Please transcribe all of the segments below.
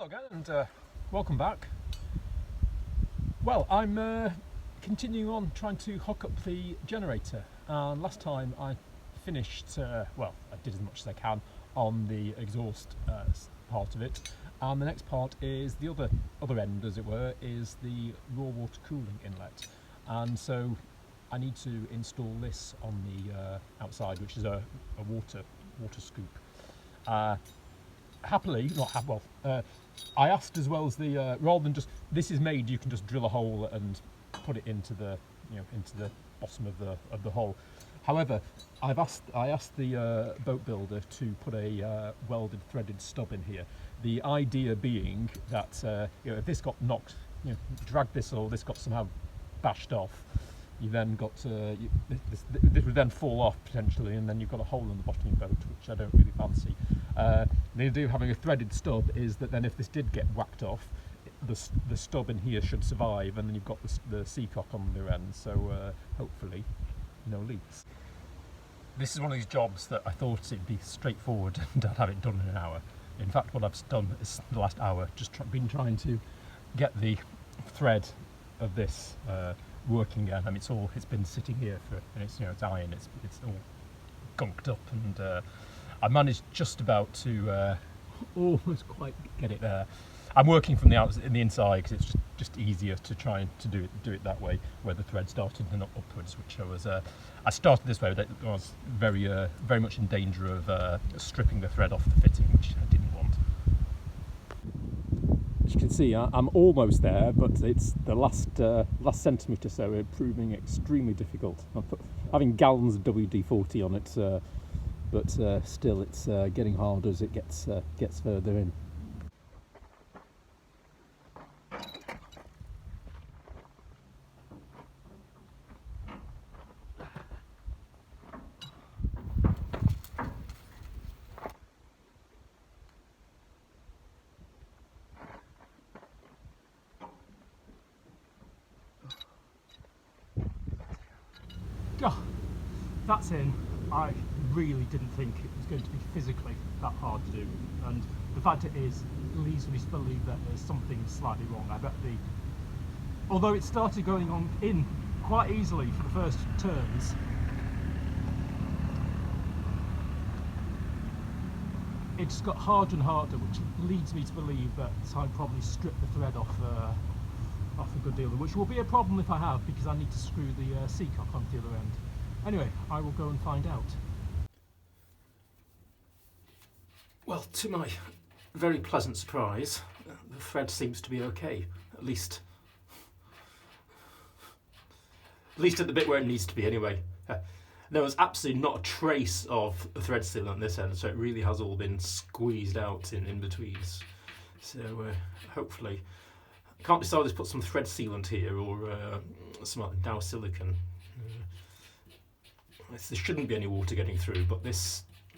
Hello again and welcome back. Well, I'm continuing on trying to hook up the generator, and last time I finished, well, I did as much as I can on the exhaust part of it, and the next part is the other end, as it were, is the raw water cooling inlet, and so I need to install this on the outside, which is a water scoop. Happily, I asked as well as the rather than just this is made, you can just drill a hole and put it into the into the bottom of the hole. However, I asked the boat builder to put a welded threaded stub in here. The idea being that if this got knocked, drag this or this got somehow bashed off, you then got this would then fall off potentially, and then you've got a hole in the bottom of your boat, which I don't really fancy. The idea of having a threaded stub is that then if this did get whacked off, the stub in here should survive, and then you've got the seacock on the end, so hopefully no leaks. This is one of these jobs that I thought it'd be straightforward and I'd have it done in an hour. In fact, what I've done is the last hour just been trying to get the thread of this working again. I mean, it's been sitting here and it's it's iron, it's all gunked up, and I managed just about to almost quite get it there. I'm working from the inside because it's just easier to try and to do it that way, where the thread started and not upwards, which I started this way, but I was very much in danger of stripping the thread off the fitting, which I didn't want. As you can see, I'm almost there, but it's the last centimetre so proving extremely difficult. I'm having gallons of WD-40 on it, but still it's getting harder as it gets further in. Oh, that's in. I really didn't think it was going to be physically that hard to do, and the fact it leads me to believe that there's something slightly wrong. I bet although it started going on in quite easily for the first turns, it just got harder and harder, which leads me to believe that I probably stripped the thread off a good deal, which will be a problem if I have, because I need to screw the seacock onto the other end. Anyway, I will go and find out. Well, to my very pleasant surprise, the thread seems to be okay, at least at the bit where it needs to be anyway. There was absolutely not a trace of the thread sealant on this end, so it really has all been squeezed out in betweens. So hopefully, I can't decide whether to put some thread sealant here or some like Dow silicone. There shouldn't be any water getting through, but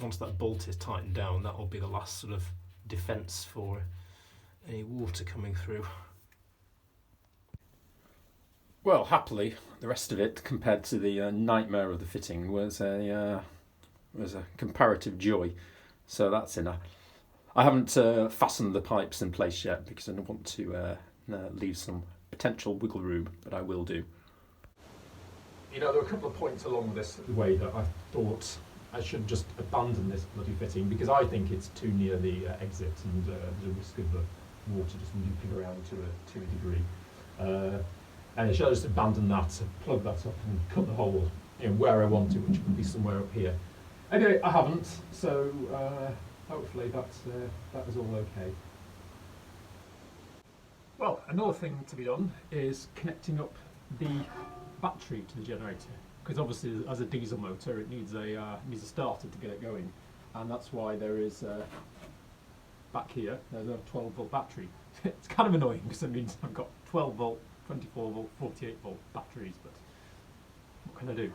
once that bolt is tightened down, that will be the last sort of defence for any water coming through. Well, happily, the rest of it, compared to the nightmare of the fitting, was a comparative joy. So that's enough. I haven't fastened the pipes in place yet because I don't want to leave some potential wiggle room, but I will do. There were a couple of points along this way that I thought I should just abandon this bloody fitting, because I think it's too near the exit, and there's a risk of the water just looping around to a degree. And I should just abandon that, plug that up and cut the hole where I want to, which would be somewhere up here. Anyway, I haven't, so hopefully that is all okay. Well, another thing to be done is connecting up the battery to the generator, because obviously as a diesel motor it needs a starter to get it going, and that's why there is back here there's a 12-volt battery. It's kind of annoying because it means I've got 12-volt, 24-volt, 48-volt batteries, but what can I do?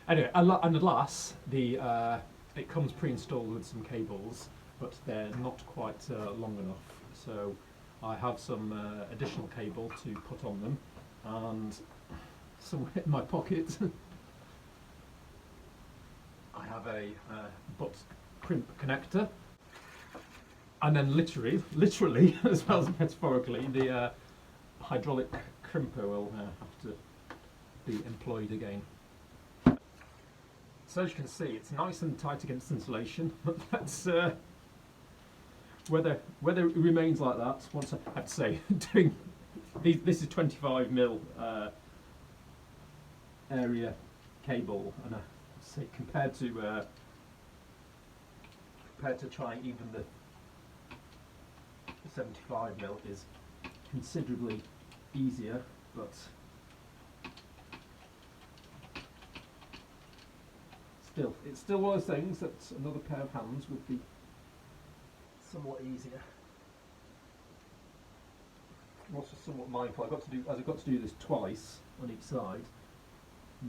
Anyway, and alas, it comes pre-installed with some cables, but they're not quite long enough, so I have some additional cable to put on them, and somewhere in my pocket I have a butt crimp connector, And then literally, as well as metaphorically, the hydraulic crimper will have to be employed again. So as you can see, it's nice and tight against insulation, but that's whether it remains like that. Once I have to say, doing this is 25mm area cable, and I say compared to trying even the 75mm is considerably easier, but still, it's still one of those things that another pair of hands would be somewhat easier. I'm also somewhat mindful. I've got to do this twice on each side,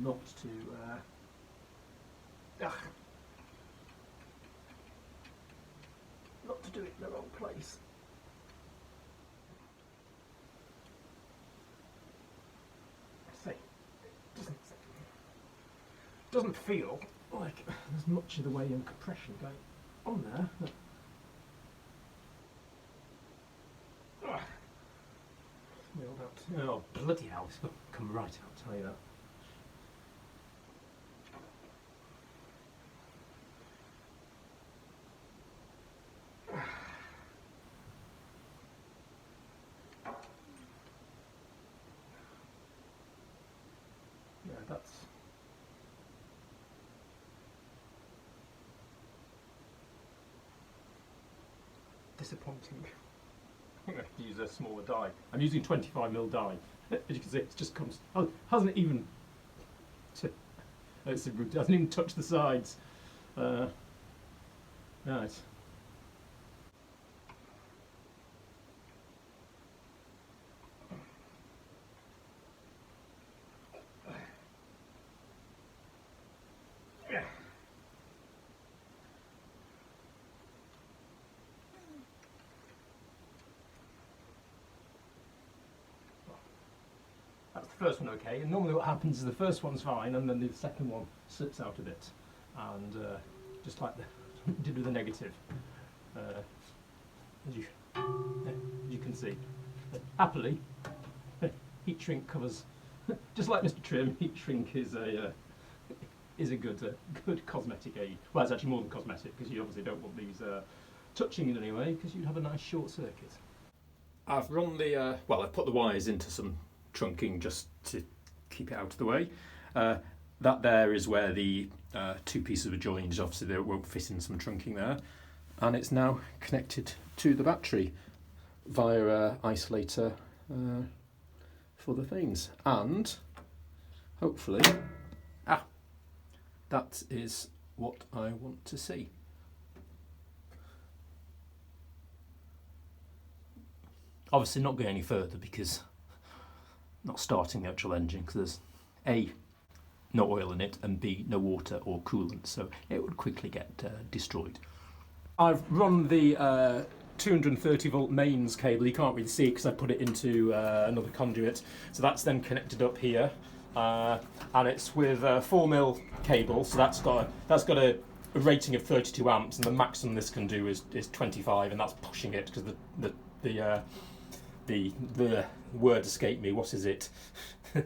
not to not to do it in the wrong place. See, it doesn't feel like there's much of the way in compression going on there. But oh bloody hell! It's got to come right out. I'll tell you that. Yeah, that's disappointing. I'm going to have to use a smaller die. I'm using 25mm die. As you can see, it just comes. Oh, hasn't even. It hasn't even touched the sides. Right. That's the first one okay, and normally what happens is the first one's fine and then the second one slips out a bit, and just like did with the negative, as you can see. Happily, heat shrink covers, just like Mr. Trim, heat shrink is a good cosmetic aid. Well, it's actually more than cosmetic, because you obviously don't want these touching in any way, because you'd have a nice short circuit. I've run the I've put the wires into some trunking just to keep it out of the way. That there is where the two pieces were joined. Obviously they won't fit in some trunking there, and it's now connected to the battery via an isolator for the things, and hopefully that is what I want to see. Obviously not going any further because not starting the actual engine, because there's A, no oil in it, and B, no water or coolant, so it would quickly get destroyed. I've run the 230 volt mains cable. You can't really see it because I put it into another conduit, so that's then connected up here, and it's with a 4mm cable, so that's got a rating of 32 amps, and the maximum this can do is 25, and that's pushing it because the word escaped me. What is it? The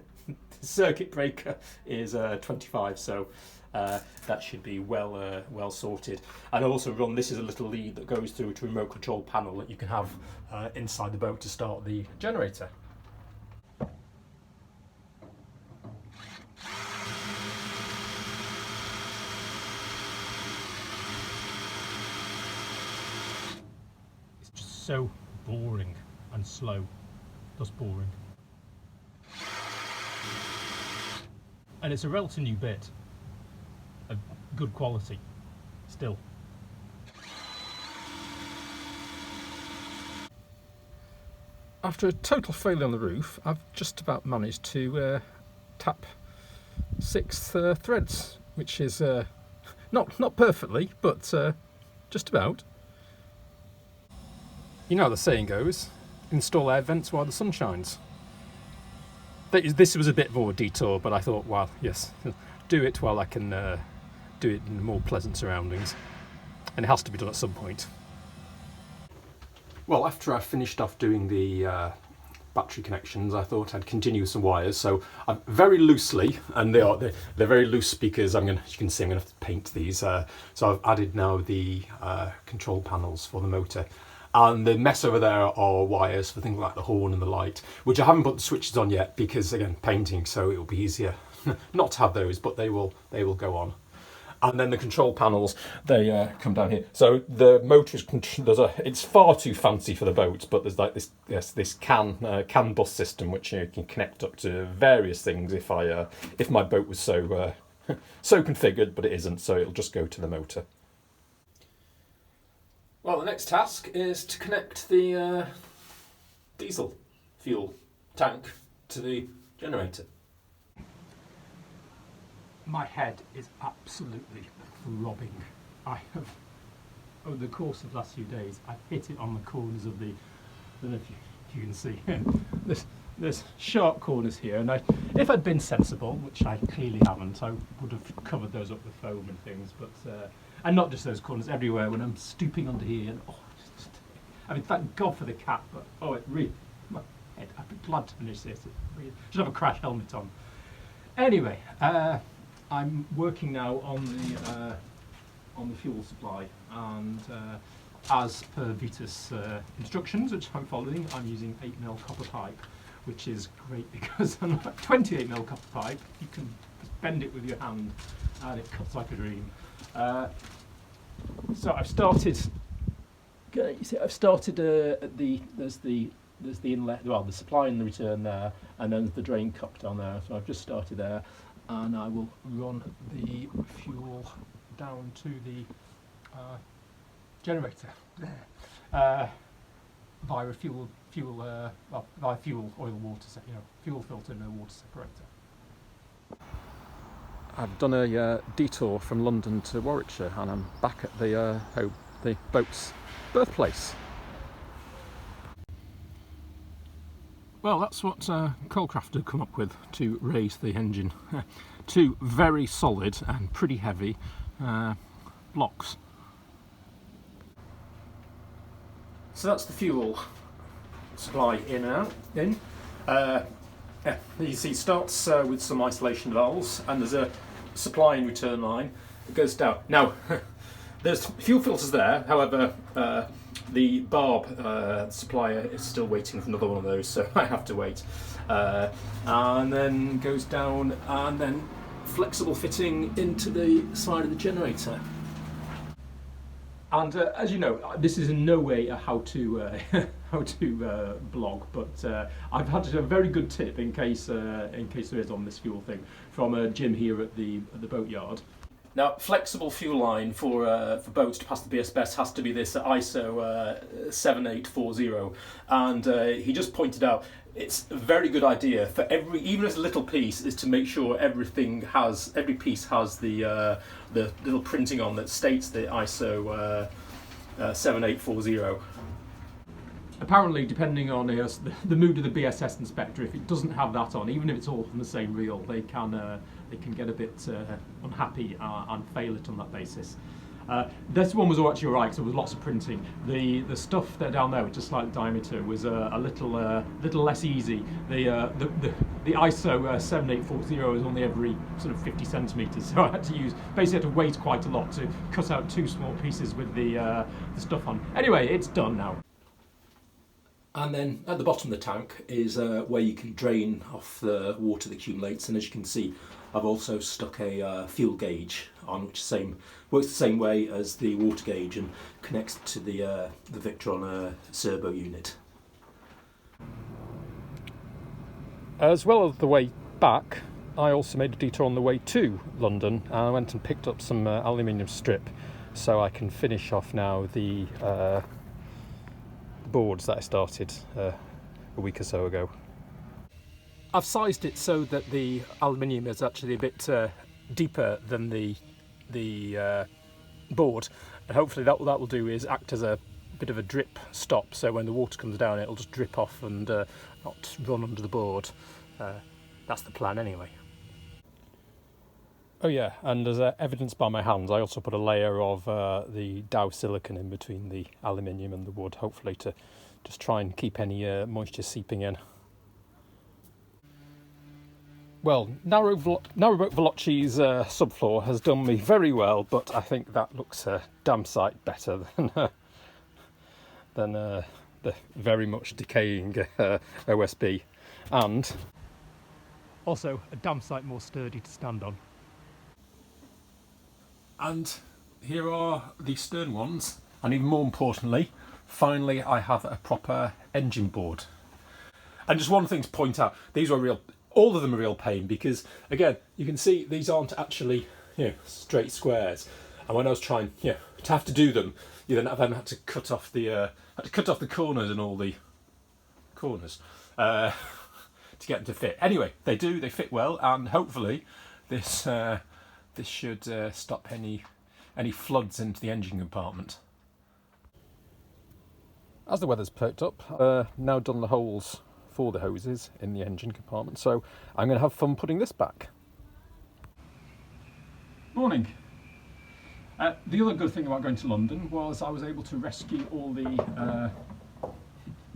circuit breaker is 25, so that should be well sorted. And also run, this is a little lead that goes through to a remote control panel that you can have inside the boat to start the generator. It's just so boring and slow, just boring. And it's a relatively new bit of good quality still. After a total failure on the roof, I've just about managed to tap 6 threads, which is not perfectly, but just about. You know how the saying goes, install air vents while the sun shines. This was a bit more detour, but I thought, well, yes, do it while I can do it in more pleasant surroundings. And it has to be done at some point. Well, after I finished off doing the battery connections, I thought I'd continue with some wires. So I've very loosely, and they're very loose because as you can see, I'm going to have to paint these. So I've added now the control panels for the motor. And the mess over there are wires for things like the horn and the light, which I haven't put the switches on yet because, again, painting, so it'll be easier not to have those, but they will go on. And then the control panels, they come down here. So the motor is it's far too fancy for the boat, but there's like this CAN bus system which you can connect up to various things. If my boat was so configured, but it isn't, so it'll just go to the motor. Well, the next task is to connect the diesel fuel tank to the generator. My head is absolutely throbbing. I have, over the course of the last few days, I've hit it on the corners of the, I don't know if you can see, there's sharp corners here, and if I'd been sensible, which I clearly haven't, I would have covered those up with foam and things, but, and not just those corners, everywhere, when I'm stooping under here, and I mean, thank God for the cat, but, it really, my head, I'd be glad to finish this, should have a crash helmet on. Anyway, I'm working now on the fuel supply, and as per Vetus instructions, which I'm following, I'm using 8mm copper pipe, which is great because unlike 28mm copper pipe, you can just bend it with your hand and it cuts like a dream. So I've started. You see, I've started at there's the inlet, well, the supply and the return there, and then the drain cup down there. So I've just started there, and I will run the fuel down to the generator there via fuel oil water, fuel filter and a water separator. I've done a detour from London to Warwickshire, and I'm back at the boat's birthplace. Well, that's what Coalcraft have come up with to raise the engine. Two very solid and pretty heavy blocks. So that's the fuel supply in and out. You see, it starts with some isolation valves, and there's a supply and return line that goes down. Now, there's fuel filters there, however, the barb supplier is still waiting for another one of those, so I have to wait. And then goes down, and then flexible fitting into the side of the generator. And as you know, this is in no way a how-to blog, but I've had a very good tip in case there is on this fuel thing from Jim here at the boatyard. Now, flexible fuel line for boats to pass the BSBS has to be this ISO 7840, and he just pointed out it's a very good idea for even as a little piece, is to make sure every piece has the little printing on that states the ISO 7840. Apparently, depending on the mood of the BSS inspector, if it doesn't have that on, even if it's all from the same reel, they can get a bit unhappy and fail it on that basis. This one was actually all right, because there was lots of printing. The stuff there down there, which is slight diameter, was a little less easy. The ISO 7840 is only every sort of 50 centimeters, so I had to wait quite a lot to cut out two small pieces with the stuff on. Anyway, it's done now. And then at the bottom of the tank is where you can drain off the water that accumulates, and as you can see, I've also stuck a fuel gauge on, which works the same way as the water gauge and connects to the Victron servo unit. As well as the way back, I also made a detour on the way to London, and I went and picked up some aluminium strip, so I can finish off now the boards that I started a week or so ago. I've sized it so that the aluminium is actually a bit deeper than the board, and hopefully that will do is act as a bit of a drip stop, so when the water comes down it'll just drip off and not run under the board. That's the plan anyway. Oh yeah, and as evidenced by my hands, I also put a layer of the Dow silicon in between the aluminium and the wood, hopefully to just try and keep any moisture seeping in. Well, Narrowboat Veloce's subfloor has done me very well, but I think that looks a damn sight better than the very much decaying OSB, and also a damn sight more sturdy to stand on. And here are the stern ones, and even more importantly, finally I have a proper engine board. And just one thing to point out, these are all of them are real pain, because again, you can see these aren't actually, straight squares. And when I was trying, to have to do them, you then had to cut off the corners and all the corners to get them to fit. Anyway, they fit well, and hopefully this should stop any floods into the engine compartment. As the weather's perked up, now done the holes for the hoses in the engine compartment, so I'm going to have fun putting this back. Morning. The other good thing about going to London was I was able to rescue all the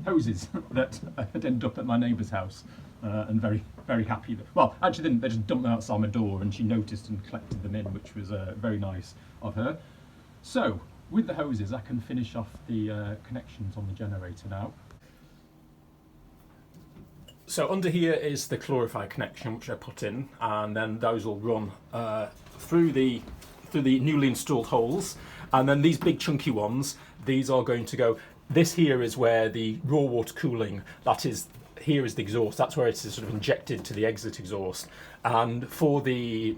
hoses that had ended up at my neighbour's house, and very, very happy that, well, actually they just dumped them outside my door and she noticed and collected them in, which was very nice of her. So with the hoses I can finish off the connections on the generator now. So under here is the calorifier connection which I put in, and then those will run through the newly installed holes, and then these big chunky ones, these are going to go. This here is where the raw water cooling, here is the exhaust, that's where it is sort of injected to the exit exhaust. And for the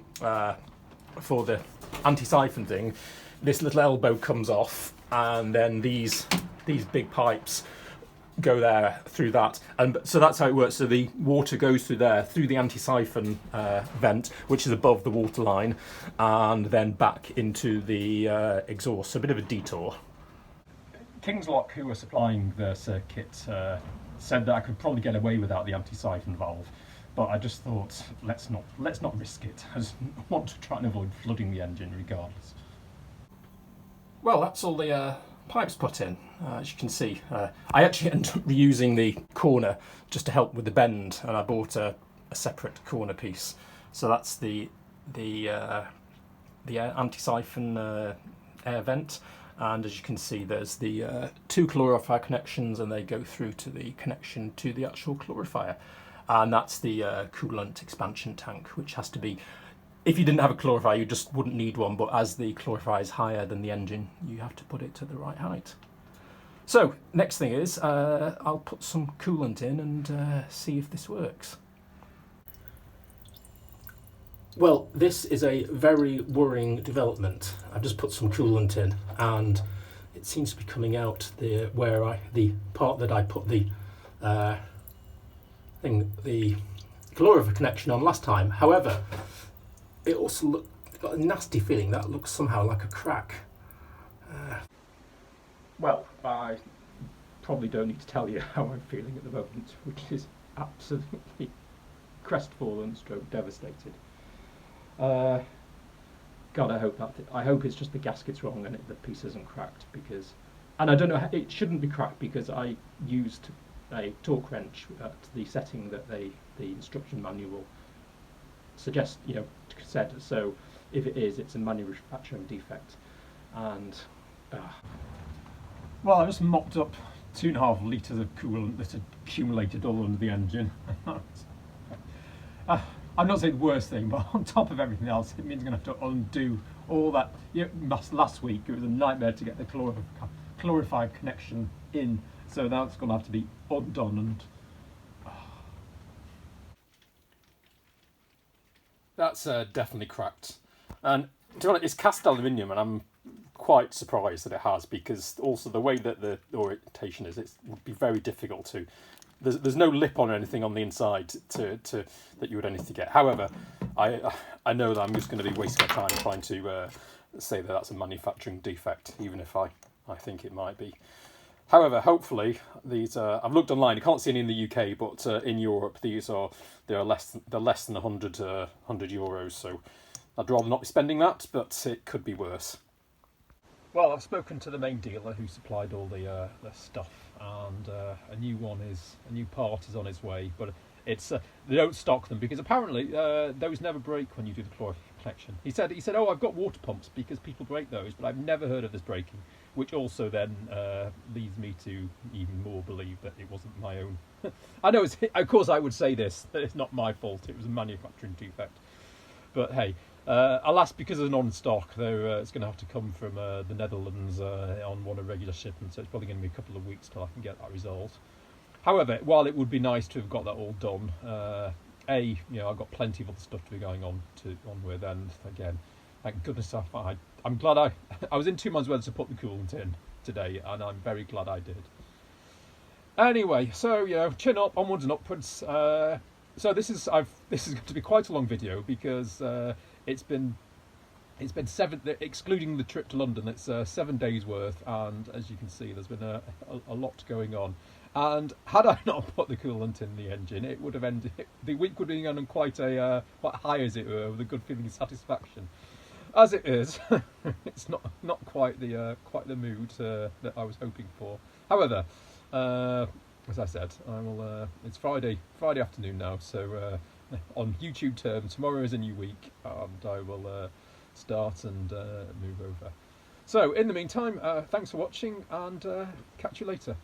anti-syphon thing, this little elbow comes off, and then these big pipes go there through that, and so that's how it works. So the water goes through there, through the anti-syphon vent, which is above the water line, and then back into the exhaust. So a bit of a detour. Kingslock, who were supplying the circuit, said that I could probably get away without the anti-syphon valve, but I just thought let's not risk it. I just want to try and avoid flooding the engine regardless. Well, that's all the pipes put in. As you can see, I actually ended up reusing the corner just to help with the bend, and I bought a separate corner piece. So that's the anti-syphon air vent, and as you can see there's the two calorifier connections, and they go through to the connection to the actual calorifier, and that's the coolant expansion tank, which has to be, if you didn't have a calorifier you just wouldn't need one, but as the calorifier is higher than the engine you have to put it to the right height. So next thing is I'll put some coolant in and see if this works. Well, this is a very worrying development. I've just put some coolant in, and it seems to be coming out the part that I put the calorifier connection on last time. However, it also got a nasty feeling that looks somehow like a crack. Well, I probably don't need to tell you how I'm feeling at the moment, which is absolutely crestfallen stroke devastated. God, I hope it's just the gasket's wrong and the piece isn't cracked, because, and I don't know, it shouldn't be cracked because I used a torque wrench at the setting that the instruction manual suggests, said. So if it is, it's a manufacturing defect. And well, I just mopped up 2.5 litres of coolant that had accumulated all under the engine. I'm not saying the worst thing, but on top of everything else, it means I'm going to have to undo all that. Last week it was a nightmare to get the calorifier connection in, so now it's going to have to be undone. And that's definitely cracked. And to be honest, it's cast aluminium, and I'm quite surprised that it has, because also the way that the orientation is, it would be very difficult to. There's no lip on or anything on the inside to that you would anything to get. However, I know that I'm just going to be wasting my time trying to say that that's a manufacturing defect, even if I think it might be. However, hopefully these I've looked online. You can't see any in the UK, but in Europe they're less than 100 €. So I'd rather not be spending that, but it could be worse. Well, I've spoken to the main dealer who supplied all the stuff, and a new part is on its way. But it's they don't stock them because apparently those never break when you do the calorifier collection. He said, oh, I've got water pumps because people break those, but I've never heard of this breaking, which also then leads me to even more believe that it wasn't my own. I know, of course, I would say this, that it's not my fault. It was a manufacturing defect. But hey. Alas, because of non-stock, it's going to have to come from the Netherlands on one of regular shipments, so it's probably going to be a couple of weeks till I can get that resolved. However, while it would be nice to have got that all done, I've got plenty of other stuff to be going on with, and again, thank goodness I'm glad I was in 2 months whether to put the coolant in today, and I'm very glad I did. Anyway, so chin up, onwards and upwards. So this is going to be quite a long video because it's been 7, excluding the trip to London. It's 7 days worth, and as you can see, there's been a lot going on. And had I not put the coolant in the engine, it would have ended. The week would have been on quite high, as it were, with a good feeling of satisfaction. As it is, it's not quite the mood that I was hoping for. However, as I said, it's Friday afternoon now, so on YouTube terms, tomorrow is a new week, and I will start and move over. So, in the meantime, thanks for watching, and catch you later.